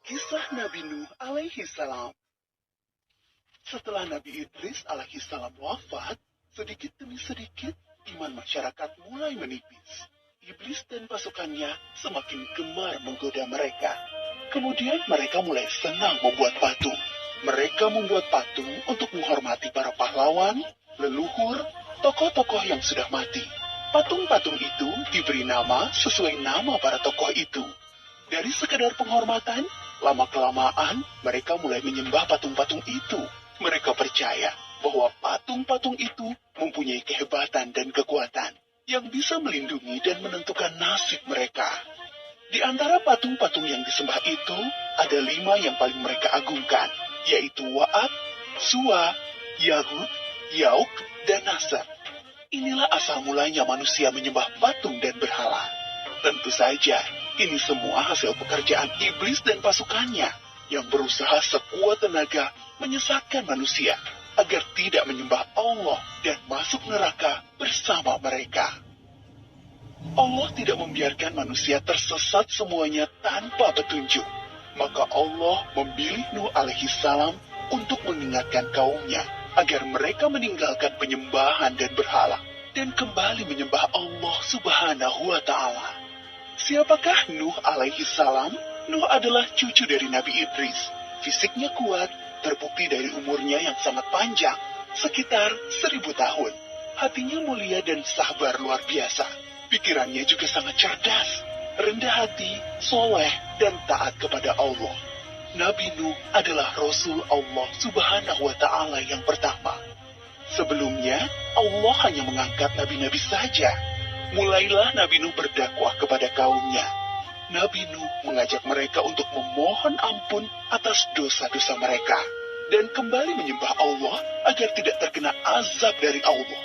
Kisah Nabi Nuh alaihi salam. Setelah Nabi Idris alaihi salam wafat, sedikit demi sedikit iman masyarakat mulai menipis. Iblis dan pasukannya semakin gemar menggoda mereka. Kemudian mereka mulai senang membuat patung. Mereka membuat patung untuk menghormati para pahlawan, leluhur, tokoh-tokoh yang sudah mati. Patung-patung itu diberi nama sesuai nama para tokoh itu. Dari sekedar penghormatan, lama-kelamaan mereka mulai menyembah patung-patung itu. Mereka percaya bahwa patung-patung itu mempunyai kehebatan dan kekuatan yang bisa melindungi dan menentukan nasib mereka. Di antara patung-patung yang disembah itu, ada 5 yang paling mereka agungkan, yaitu Wa'ad, Suwa, Yahud, Yauk, dan Nasr. Inilah asal mulanya manusia menyembah patung dan berhala. Tentu saja, ini semua hasil pekerjaan iblis dan pasukannya yang berusaha sekuat tenaga menyesatkan manusia agar tidak menyembah Allah dan masuk neraka bersama mereka. Allah tidak membiarkan manusia tersesat semuanya tanpa petunjuk. Maka Allah memilih Nuh alaihi salam untuk mengingatkan kaumnya agar mereka meninggalkan penyembahan dan berhala dan kembali menyembah Allah subhanahu wa ta'ala. Siapakah Nuh alaihi salam? Nuh adalah cucu dari Nabi Idris. Fisiknya kuat, terbukti dari umurnya yang sangat panjang, sekitar 1000 tahun. Hatinya mulia dan sabar luar biasa. Pikirannya juga sangat cerdas, rendah hati, soleh, dan taat kepada Allah. Nabi Nuh adalah Rasul Allah subhanahu wa ta'ala yang pertama. Sebelumnya, Allah hanya mengangkat nabi-nabi saja. Mulailah Nabi Nuh berdakwah kepada kaumnya. Nabi Nuh mengajak mereka untuk memohon ampun atas dosa-dosa mereka dan kembali menyembah Allah agar tidak terkena azab dari Allah.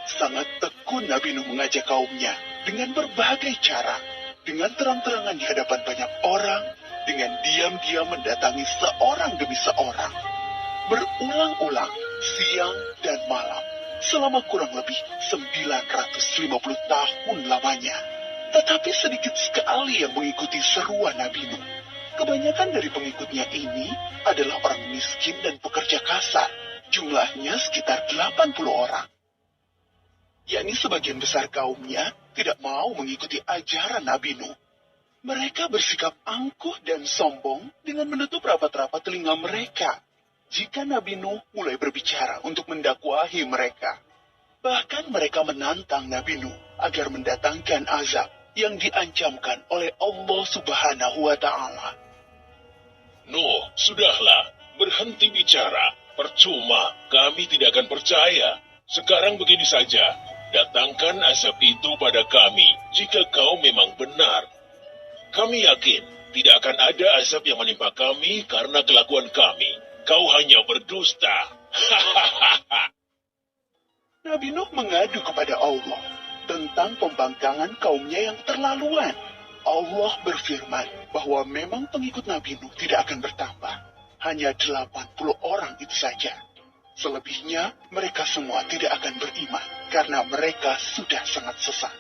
Sangat tekun Nabi Nuh mengajak kaumnya dengan berbagai cara, dengan terang-terangan di hadapan banyak orang, dengan diam-diam mendatangi seorang demi seorang, berulang-ulang, siang dan malam, selama kurang lebih 950 tahun lamanya. Tetapi sedikit sekali yang mengikuti seruan Nabi Nuh. Kebanyakan dari pengikutnya ini adalah orang miskin dan pekerja kasar. Jumlahnya sekitar 80 orang. Yakni sebagian besar kaumnya tidak mau mengikuti ajaran Nabi Nuh. Mereka bersikap angkuh dan sombong dengan menutup rapat-rapat telinga mereka jika Nabi Nuh mulai berbicara untuk mendakwahi mereka. Bahkan mereka menantang Nabi Nuh agar mendatangkan azab yang diancamkan oleh Allah subhanahu wa ta'ala. Nuh, sudahlah, berhenti bicara. Percuma, kami tidak akan percaya. Sekarang begini saja, datangkan azab itu pada kami jika kau memang benar. Kami yakin tidak akan ada azab yang menimpa kami karena kelakuan kami. Kau hanya berdusta. Nabi Nuh mengadu kepada Allah tentang pembangkangan kaumnya yang terlaluan. Allah berfirman bahwa memang pengikut Nabi Nuh tidak akan bertambah. Hanya 80 orang itu saja. Selebihnya mereka semua tidak akan beriman karena mereka sudah sangat sesat.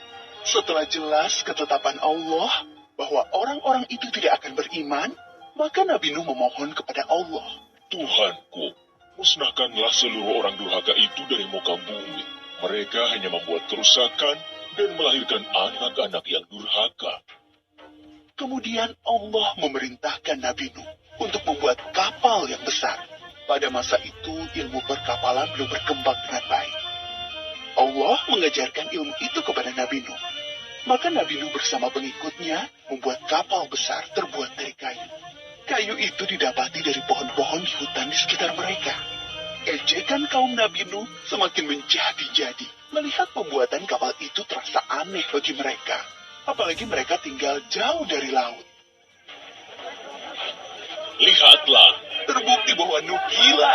Setelah jelas ketetapan Allah bahwa orang-orang itu tidak akan beriman, maka Nabi Nuh memohon kepada Allah. Tuhanku, musnahkanlah seluruh orang durhaka itu dari muka bumi. Mereka hanya membuat kerusakan dan melahirkan anak-anak yang durhaka. Kemudian Allah memerintahkan Nabi Nuh untuk membuat kapal yang besar. Pada masa itu ilmu perkapalan belum berkembang dengan baik. Allah mengajarkan ilmu itu kepada Nabi Nuh. Maka Nabi Nuh bersama pengikutnya membuat kapal besar terbuat dari kayu. Kayu itu didapati dari pohon-pohon di hutan di sekitar mereka. Ejekan kaum Nabi Nuh semakin menjadi-jadi. Melihat pembuatan kapal itu terasa aneh bagi mereka. Apalagi mereka tinggal jauh dari laut. Lihatlah, Terbukti bahwa Nuh gila.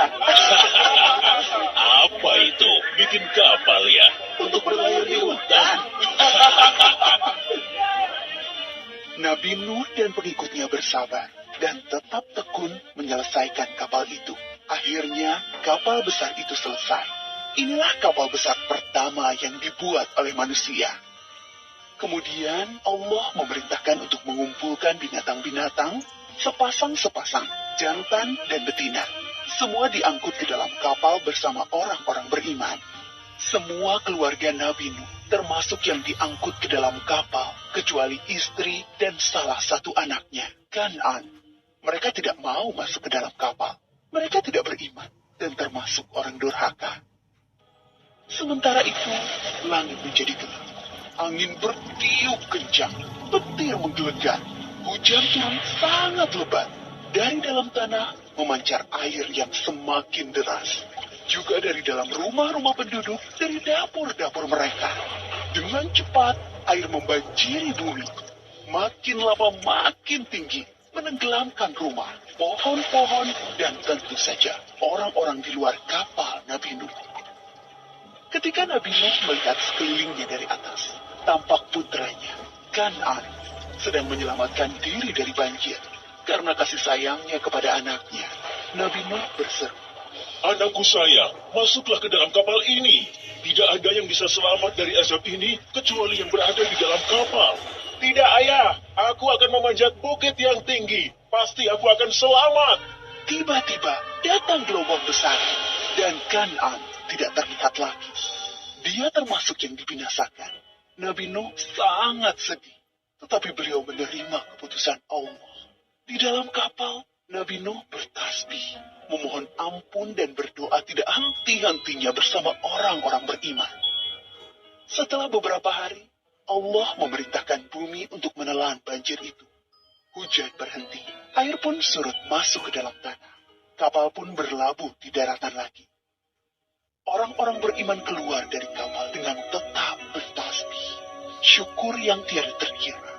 apa itu? Bikin kapal ya? Untuk berlayar di hutan. Nabi Nuh dan pengikutnya bersabar dan tetap tekun menyelesaikan kapal itu. Akhirnya kapal besar itu selesai. Inilah kapal besar pertama yang dibuat oleh manusia. Kemudian Allah memerintahkan untuk mengumpulkan binatang-binatang, sepasang-sepasang, jantan dan betina. Semua diangkut ke dalam kapal bersama orang-orang beriman. Semua keluarga Nabi Nuh, termasuk yang diangkut ke dalam kapal, kecuali istri dan salah satu anaknya, Kan'an. Mereka tidak mau masuk ke dalam kapal. Mereka tidak beriman dan termasuk orang durhaka. Sementara itu, langit menjadi gelap. Angin bertiup kencang, petir menggelegar. Hujan turun sangat lebat. Dari dalam tanah memancar air yang semakin deras. Juga dari dalam rumah-rumah penduduk, dari dapur-dapur mereka. Dengan cepat, air membanjiri bumi. Makin lama makin tinggi, menenggelamkan rumah, pohon-pohon, dan tentu saja orang-orang di luar kapal Nabi Nuh. Ketika Nabi Nuh melihat sekelilingnya dari atas, tampak putranya, Kan'an, sedang menyelamatkan diri dari banjir. Karena kasih sayangnya kepada anaknya, Nabi Nuh berseru, Anakku sayang, masuklah ke dalam kapal ini. Tidak ada yang bisa selamat dari azab ini, kecuali yang berada di dalam kapal. Tidak, ayah. Aku akan memanjat bukit yang tinggi. Pasti aku akan selamat. Tiba-tiba datang gelombang besar, dan Kan'an tidak terlihat lagi. Dia termasuk yang dibinasakan. Nabi Nuh sangat sedih, tetapi beliau menerima keputusan Allah. Di dalam kapal, Nabi Nuh bertasbih, memohon ampun dan berdoa tidak henti-hentinya bersama orang-orang beriman. Setelah beberapa hari, Allah memerintahkan bumi untuk menelan banjir itu. Hujan berhenti, air pun surut masuk ke dalam tanah. Kapal pun berlabuh di daratan lagi. Orang-orang beriman keluar dari kapal dengan tetap bertasbih. Syukur yang tiada terkira.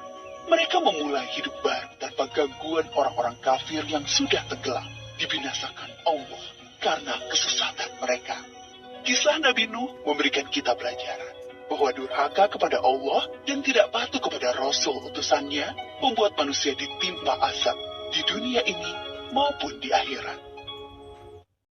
Mereka memulai hidup baru tanpa gangguan orang-orang kafir yang sudah tenggelam, dibinasakan Allah karena kesesatan mereka. Kisah Nabi Nuh memberikan kita pelajaran bahwa durhaka kepada Allah dan tidak patuh kepada Rasul utusannya membuat manusia ditimpa azab di dunia ini maupun di akhirat.